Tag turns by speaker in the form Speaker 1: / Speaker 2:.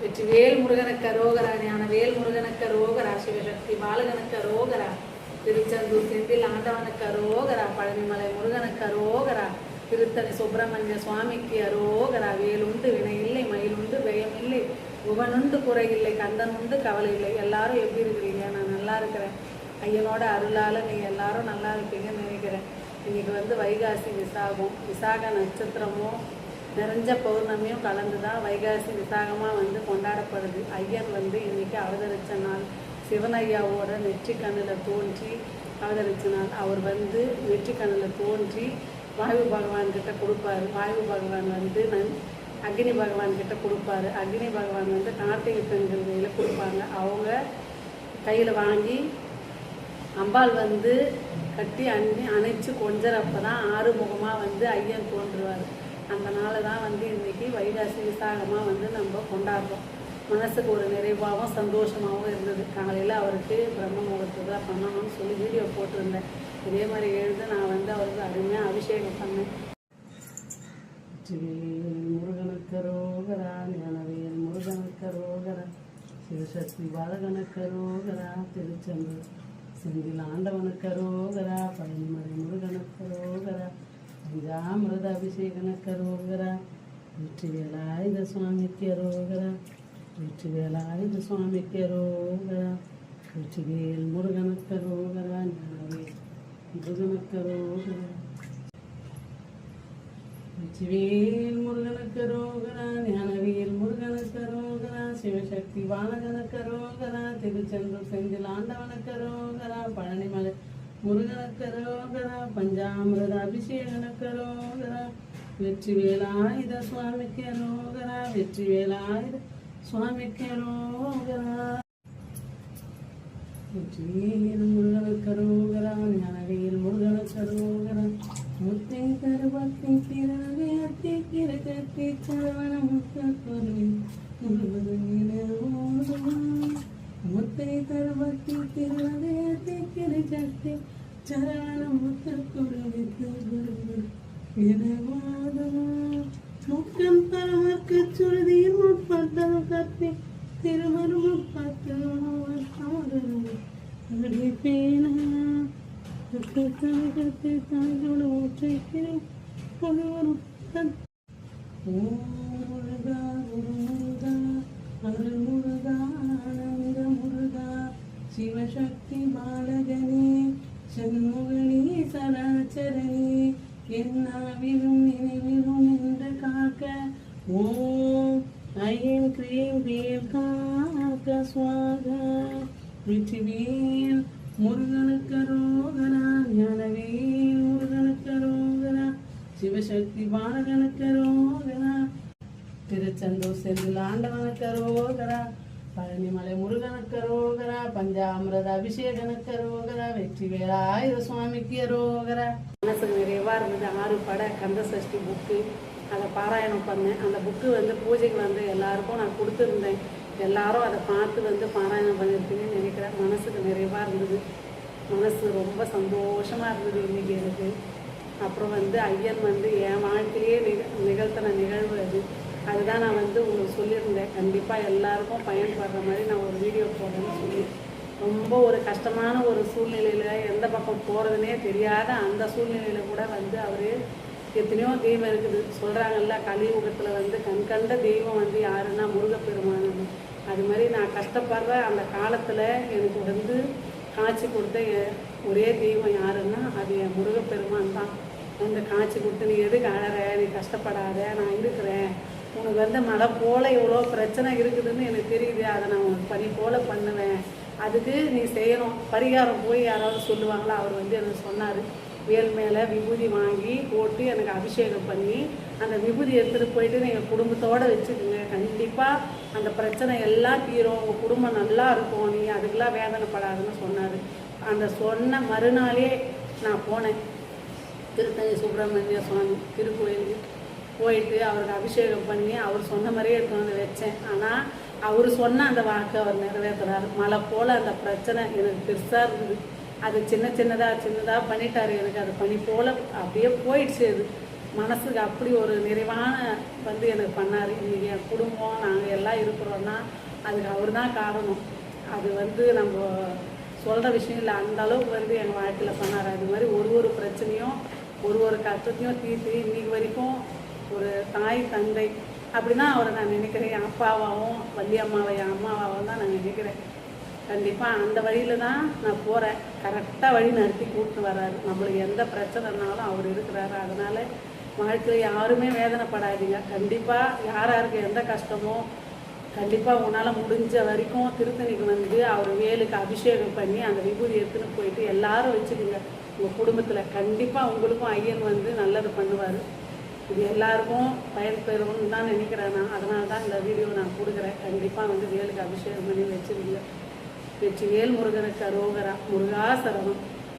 Speaker 1: வெற்றி வேல் முருகனுக்கு அரோகரா, ஞான வேல் முருகனுக்கு அரோகரா, சிவசக்தி பாலகனுக்கு அரோகரா, திருச்செந்தூர் செந்தில் ஆண்டவனுக்கு அரோகரா, பழனிமலை முருகனுக்கு அரோகரா, திருத்தணி சுப்பிரமணிய சுவாமிக்கு அரோகரா. வேலுண்டு வினை இல்லை, மயிலுண்டு பயம் இல்லை, குகனுண்டு குறை இல்லை, கந்தன் உண்டு கவலை இல்லை. எல்லாரும் எப்படி இருக்கிறீங்க? நான் நல்லா இருக்கிறேன். ஐயனோட அருளால் நீங்கள் எல்லாரும் நல்லா இருப்பீங்கன்னு நினைக்கிறேன். இன்னைக்கு வைகாசி விசாகம், விசாக நட்சத்திரமும் நிறைஞ்ச பௌர்ணமியும் கலந்து தான் வைகாசி விசாகமாக கொண்டாடப்படுது. ஐயன் இன்னைக்கு அவதரித்த நாள். சிவன் ஐயாவோட நெற்றி கண்ணில் தோன்றி அவதரித்த நாள். அவர் நெற்றி கண்ணில் தோன்றி வாயு பகவான்கிட்ட கொடுப்பாரு. வாயு பகவான் அக்னி பகவான் கிட்ட கொடுப்பாரு. அக்னி பகவான் கார்த்திகை பெண்கள் கையில் கொடுப்பாங்க. அவங்க கையில் வாங்கி அம்பாள் கட்டி அணைச்சி கொஞ்சறப்ப தான் ஆறுமுகமாக ஐயன் தோன்றுவார். அந்த நாள் தான் இன்றைக்கி வைகாசி விசாகமாக நம்ம கொண்டாடுறோம். மனசுக்கு ஒரு நிறைவாகவும் சந்தோஷமாகவும் இருந்தது. காலையில் அவருக்கு பிரம்ம முகூர்த்தத்தில் பண்ணணும்னு சொல்லி வீடியோ போட்டிருந்தேன். இதே மாதிரி எழுந்து நான் அவருக்கு அருமையாக அபிஷேகம் பண்ணேன். முருகனுக்கு ரோகரா, ஞானவேல் முருகனுக்கு ரோகரா, சிவசக்தி பாலகனுக்கு ரோகரா, திருச்செந்தூர் செந்தில் ஆண்டவனுக்கு ரோகரா, பழனிமலை முருகனுக்கு ரோகரா, பஞ்சாமிரத அபிஷேகனுக்கு ரோகரா, வெற்றி வேலாயுத சுவாமிக்கு ரோகரா, வெற்றி வேலாயுத சுவாமிக்கு ரோகரா, வெற்றிவேல் முருகனுக்கு ரோகரா, ஞானவேல் முருகனுக்கு ரோகரா, வெற்றிவேல் முருகனுக்கு ரோகரா, ஞானவேல் முருகனுக்கு ரோகரா, சிவசக்தி பாலகனுக்கு ரோகரா, திருச்செந்தூர் செந்தில் ஆண்டவனுக்கு ரோகரா, பழனிமலை முருகனுக்கு ரோகரா, பஞ்சாமிரத அபிஷேகனுக்கு ரோகரா, வெற்றி வேலாயுத சுவாமிக்கு ரோகரா, வெற்றி வேலாயுத சுவாமிக்கு ரோகரா, வெற்றிவேல் முருகனுக்கு ரோகரா, ஞானவேல் முருகனுக்கு ரோகரா, முத்தை கருபத்தி திரவே அத்தி கிரகத்தி சரவண முத்தொரு முத்தை கருபத்தி திரவே அத்தி கிரகத்தி சரவண முத்தொரு முக்கம் பரமக்கு சுருதியில் முற்பட்டம் கத்தி திருமணம் முப்பத்து பேன தாயோட ஒற்றைக்கிறேன் முருகா குரு முருகா அருள் முருகா ஆனந்த முருகா சிவசக்தி பாலகனே சண்முகனே சராச்சரணி என்னாவிலும் நினைவிலும் நின்று காக்க ஓம் ஐயம் கிரீம் வேல் காக்க சுவாகா. வெற்றிவேல் முருகனுக்கு ரோகரா, ஞானவேல் முருகனுக்கு ரோகரா, சிவசக்தி பாலகனுக்கு ரோகரா, திருச்செந்தூர் செந்தில் ஆண்டவனுக்கு ரோகரா, பழனிமலை முருகனுக்கு ரோகரா, பஞ்சாமிரத அபிஷேகனுக்கு ரோகரா, வெற்றி வேலாயுத சுவாமிக்கு ரோகரா. மனசுக்கு நிறைவாக இருந்தது. 6 பட கந்த சஷ்டி புக்கு அதை பாராயணம் பண்ணேன். அந்த புக்கு பூஜைக்கு எல்லாருக்கும் நான் கொடுத்துருந்தேன். எல்லாரும் அதை பார்த்து பாராயணம் பண்ணியிருப்பீங்கன்னு நினைக்கிறேன். மனசுக்கு நிறைவாக இருந்தது. மனசு ரொம்ப சந்தோஷமாக இருந்தது இன்றைக்கி எனக்கு. அப்புறம் ஐயன் என் வாழ்க்கையிலே நிகழ்த்தின நிகழ்வு அதுதான் நான் உங்களுக்கு சொல்லியிருந்தேன். கண்டிப்பாக எல்லாருக்கும் பயன்படுற மாதிரி நான் ஒரு வீடியோ போடுறேன்னு சொல்லி. ரொம்ப ஒரு கஷ்டமான ஒரு சூழ்நிலையில் எந்த பக்கம் போகிறதுனே தெரியாத அந்த சூழ்நிலையில் கூட அவர் எத்தனையோ தெய்வம் இருக்குது சொல்கிறாங்கல்ல. கலியுகத்தில் கண்கண்ட தெய்வம் யாருன்னா முருகப்பெருமான். அது மாதிரி நான் கஷ்டப்படுற அந்த காலத்தில் எனக்கு காட்சி கொடுத்த ஒரே தெய்வம் யாருன்னா அது என் முருகப்பெருமான் தான். காட்சி கொடுத்து நீ எதுக்கு அழற, நீ கஷ்டப்படாத, நான் இருக்கிறேன், உனக்கு மழை போல் எவ்வளோ பிரச்சனை இருக்குதுன்னு எனக்கு தெரியுது, அதை நான் உனக்கு பனி போல் பண்ணுவேன், அதுக்கு நீ செய்யணும். பரிகாரம் போய் யாராவது சொல்லுவாங்களா? அவர் எனக்கு சொன்னார். வேல் மேலே விபூதி வாங்கி போட்டு எனக்கு அபிஷேகம் பண்ணி அந்த விபூதி எடுத்துகிட்டு போயிட்டு நீங்கள் குடும்பத்தோடு வச்சுக்கோங்க, கண்டிப்பாக அந்த பிரச்சனை எல்லாம் தீரும், உங்கள் குடும்பம் நல்லா இருக்கும், நீ அதுக்கெல்லாம் வேதனைப்படாதுன்னு சொன்னார். அந்த சொன்ன மறுநாளே நான் போனேன் திருத்தணி சுப்பிரமணிய சுவாமி திருக்கோயிலுக்கு. போயிட்டு அவருக்கு அபிஷேகம் பண்ணி அவர் சொன்ன மாதிரியே எடுத்து வச்சேன். ஆனால் அவர் சொன்ன அந்த வாக்கு அவர் நிறைவேற்றுறாரு. மழை போல் அந்த பிரச்சனை எனக்கு பெருசாக இருந்தது. அது சின்னதாக பண்ணிட்டார். எனக்கு அது பனி போல் அப்படியே போயிடுச்சு. அது
Speaker 2: மனசுக்கு அப்படி ஒரு நிறைவான வந்து எனக்கு பண்ணார். இன்றைக்கி என் குடும்பம் நாங்கள் எல்லாம் இருக்கிறோன்னா அதுக்கு அவர் தான் காரணம். அது வந்து நம்ம சொல்கிற விஷயம் இல்லை, அந்த அளவுக்கு வந்து எங்கள் வாழ்க்கையில் பண்ணார். அது மாதிரி ஒரு பிரச்சனையும் ஒரு கஷ்டத்தையும் தீர்த்து இன்றைக்கி வரைக்கும் ஒரு தாய் தந்தை அப்படி தான் அவரை நான் நினைக்கிறேன். என் அப்பாவாகவும் வள்ளி அம்மாவை என் அம்மாவாகவும் தான் நான் நினைக்கிறேன். கண்டிப்பாக அந்த வழியில் தான் நான் போகிறேன். கரெக்டாக வழி நடத்தி கூப்பிட்டு வர்றாரு. நம்மளுக்கு எந்த பிரச்சனைனாலும் அவர் இருக்கிறாரு. அதனால் வாழ்க்கையில் யாருமே வேதனைப்படாதீங்க. கண்டிப்பாக யாருக்கு எந்த கஷ்டமோ கண்டிப்பாக உன்னால் முடிஞ்ச வரைக்கும் திருத்தணிக்கு வந்து அவர் வேலுக்கு அபிஷேகம் பண்ணி அந்த விபூதி எடுத்துன்னு போயிட்டு எல்லாரும் வச்சுக்கோங்க உங்கள் குடும்பத்தில். கண்டிப்பாக உங்களுக்கும் ஐயன் வந்து நல்லது பண்ணுவார். இது எல்லாருக்கும் பயன்பெறும்னு தான் நினைக்கிறேன் நான். அதனால தான் இந்த வீடியோ நான் கொடுக்குறேன். கண்டிப்பாக வந்து வேலுக்கு அபிஷேகம் பண்ணி வச்சுருங்க. வெற்றி வேல் முருகனுக்கு அரோகரா. முருகா சரணம்.